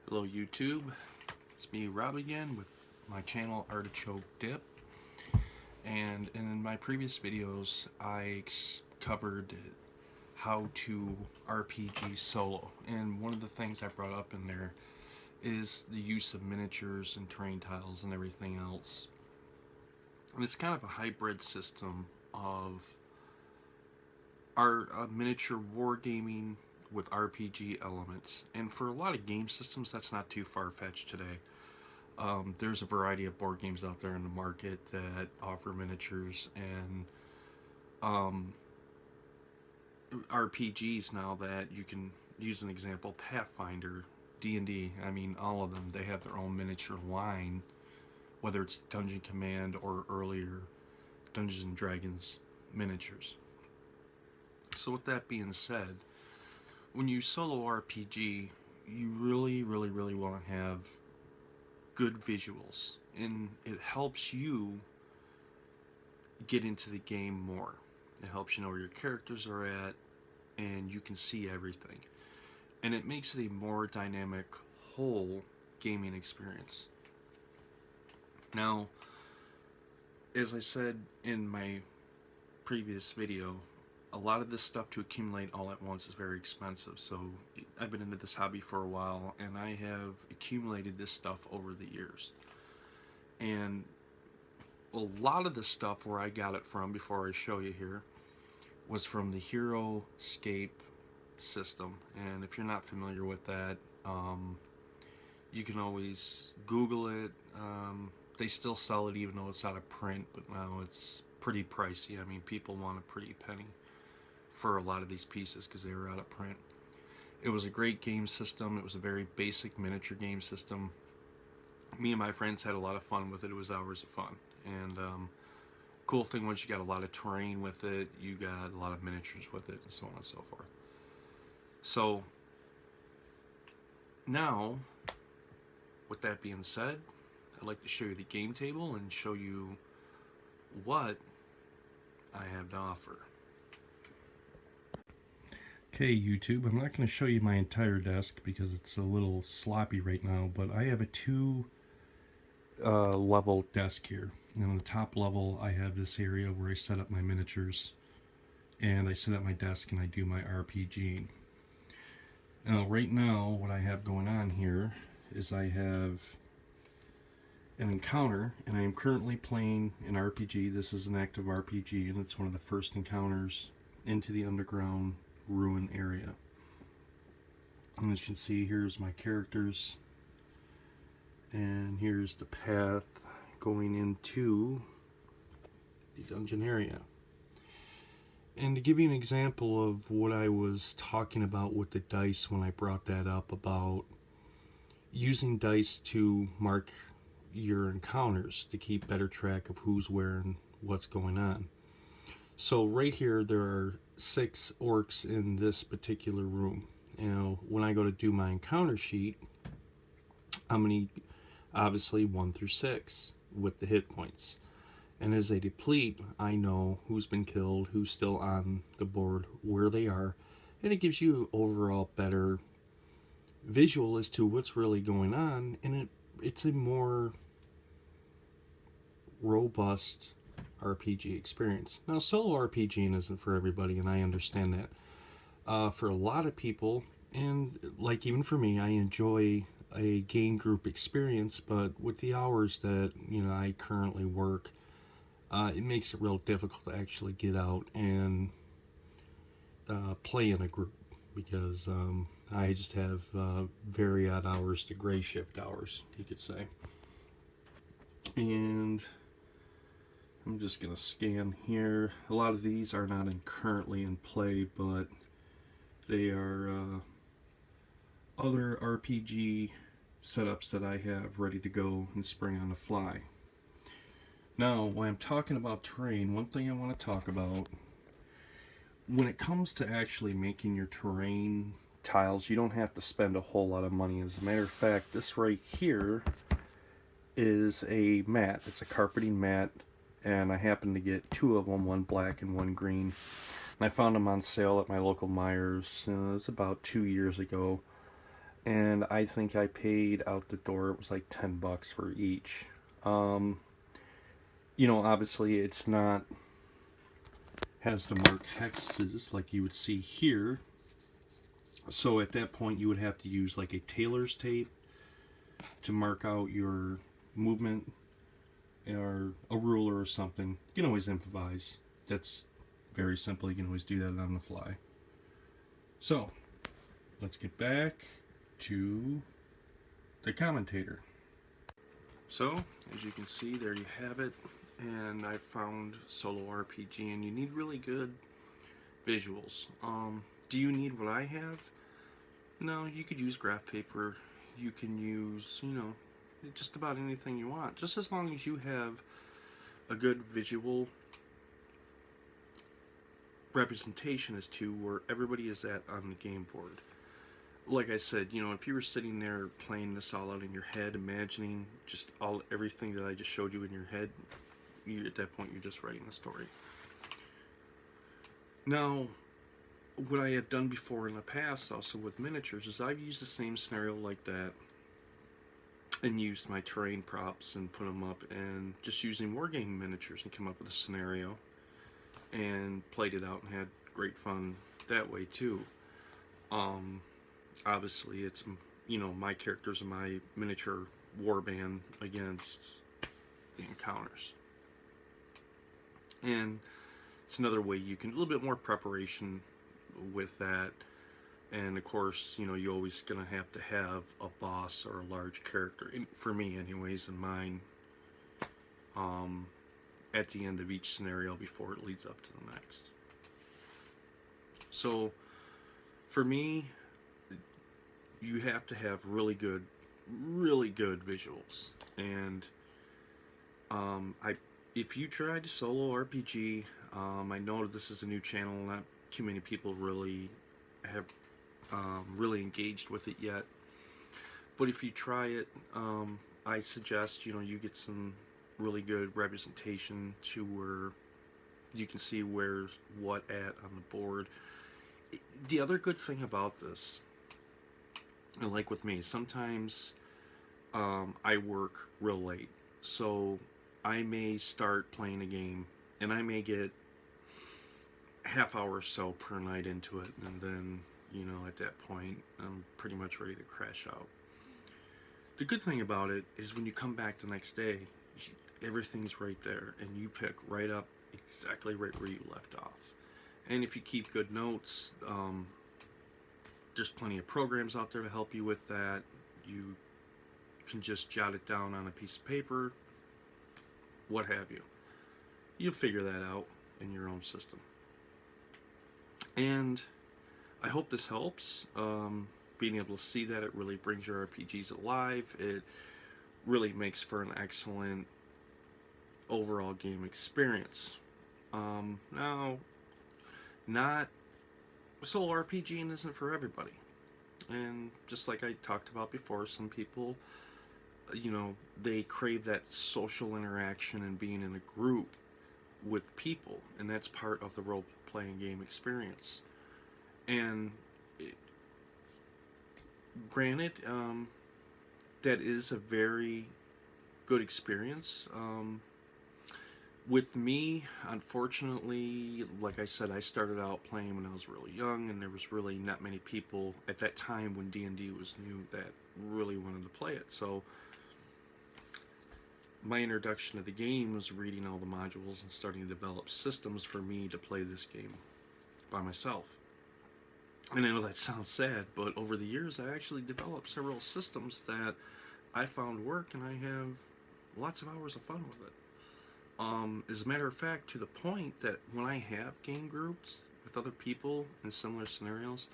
Hello YouTube, it's me Rob again with my channel Artichoke Dip, and in my previous videos I covered how to RPG solo, and one of the things I brought up in there is the use of miniatures and terrain tiles and everything else. And it's kind of a hybrid system of our miniature wargaming with RPG elements, and for a lot of game systems that's not too far-fetched today. There's a variety of board games out there in the market that offer miniatures and RPGs now that you can use an example. Pathfinder, D&D, I mean all of them, they have their own miniature line, whether it's Dungeon Command or earlier Dungeons and Dragons miniatures. So with that being said, when you solo RPG, you really want to have good visuals, and it helps you get into the game more. It helps you know where your characters are at, and you can see everything, and it makes it a more dynamic whole gaming experience. Now, as I said in my previous video, a lot of this stuff to accumulate all at once is very expensive. So I've been into this hobby for a while, and I have accumulated this stuff over the years. And a lot of the stuff where I got it from, before I show you here, was from the HeroScape system. And if you're not familiar with that, you can always Google it. They still sell it even though it's out of print, but now it's pretty pricey. I mean, people want a pretty penny for a lot of these pieces because they were out of print. It was a great game system. It was a very basic miniature game system. Me and my friends had a lot of fun with it. It was hours of fun. And cool thing was you got a lot of terrain with it. You got a lot of miniatures with it, and so on and so forth. So now, with that being said, I'd like to show you the game table and show you what I have to offer. Okay, YouTube, I'm not going to show you my entire desk because it's a little sloppy right now, but I have a two level desk here. And on the top level, I have this area where I set up my miniatures, and I sit at my desk and I do my RPGing. Now, right now, what I have going on here is I have an encounter, and I am currently playing an RPG. This is an active RPG, and it's one of the first encounters into the underground ruin area. And as you can see, here's my characters, and here's the path going into the dungeon area. And to give you an example of what I was talking about with the dice when I brought that up, about using dice to mark your encounters to keep better track of who's where and what's going on. So right here there are 6 orcs in this particular room. Now when I go to do my encounter sheet, I'm going to obviously 1 through 6 with the hit points. And as they deplete, I know who's been killed, who's still on the board, where they are, and it gives you overall better visual as to what's really going on, and it's a more robust RPG experience. Now, solo RPGing isn't for everybody, and I understand that. For a lot of people, and like even for me, I enjoy a game group experience, but with the hours that I currently work, it makes it real difficult to actually get out and play in a group, because I just have very odd hours to gray shift hours, you could say. And I'm just going to scan here. A lot of these are not currently in play, but they are other RPG setups that I have ready to go and spring on the fly. Now, when I'm talking about terrain, one thing I want to talk about, when it comes to actually making your terrain tiles, you don't have to spend a whole lot of money. As a matter of fact, this right here is a mat. It's a carpeting mat, and I happened to get 2 of them, one black and one green. And I found them on sale at my local Myers. It was about 2 years ago. and I think I paid out the door, it was like $10 for each. Um, Obviously it's not has the mark hexes like you would see here. So at that point, you would have to use like a tailor's tape to mark out your movement, or a ruler or something. You can always improvise. That's very simple. You can always do that on the fly. So let's get back to the commentator. So as you can see, there you have it. And I found Solo RPG, and you need really good visuals. Do you need what I have? No, you could use graph paper. You can use, just about anything you want. Just as long as you have a good visual representation as to where everybody is at on the game board. Like I said, if you were sitting there playing this all out in your head, imagining just everything that I just showed you in your head, at that point you're just writing the story. Now, what I have done before in the past also with miniatures is I've used the same scenario like that and used my terrain props and put them up, and just using wargaming miniatures and come up with a scenario and played it out and had great fun that way too. Obviously it's, my characters and my miniature warband against the encounters. And it's another way you can, a little bit more preparation with that. And of course, you're always going to have a boss or a large character, for me anyways, in mine, at the end of each scenario before it leads up to the next. So for me, you have to have really good visuals. And if you tried Solo RPG, I know this is a new channel, not too many people really have really engaged with it yet. But if you try it, I suggest you get some really good representation to where you can see where's what at on the board. The other good thing about this, and like with me, sometimes I work real late, so I may start playing a game and I may get half hour or so per night into it, and then at that point I'm pretty much ready to crash out. The good thing about it is when you come back the next day, everything's right there and you pick right up exactly right where you left off. And if you keep good notes, there's plenty of programs out there to help you with that. You can just jot it down on a piece of paper, what have you. You'll figure that out in your own system. And I hope this helps. Being able to see that, it really brings your RPGs alive. It really makes for an excellent overall game experience. Now, not solo RPGing isn't for everybody. And just like I talked about before, some people, they crave that social interaction and being in a group with people, and that's part of the role-playing game experience. And granted, that is a very good experience. With me, unfortunately, like I said, I started out playing when I was really young, and there was really not many people at that time when D&D was new that really wanted to play it. So my introduction to the game was reading all the modules and starting to develop systems for me to play this game by myself. And I know that sounds sad, but over the years I actually developed several systems that I found work, and I have lots of hours of fun with it. As a matter of fact, to the point that when I have game groups with other people in similar scenarios,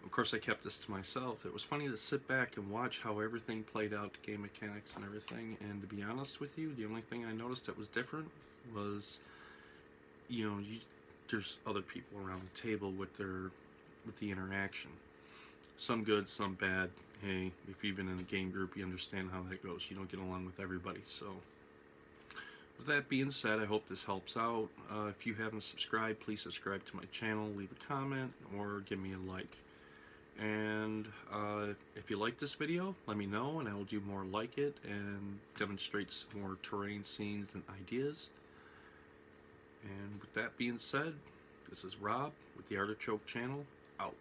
of course I kept this to myself, it was funny to sit back and watch how everything played out, the game mechanics and everything, and to be honest with you, the only thing I noticed that was different was, there's other people around the table with the interaction. Some good, some bad. Hey, if you've been in a game group, you understand how that goes. You don't get along with everybody, so... With that being said, I hope this helps out. If you haven't subscribed, please subscribe to my channel, leave a comment, or give me a like. And if you like this video, let me know and I will do more like it and demonstrate some more terrain scenes and ideas. And with that being said, this is Rob with the Artichoke Channel, out.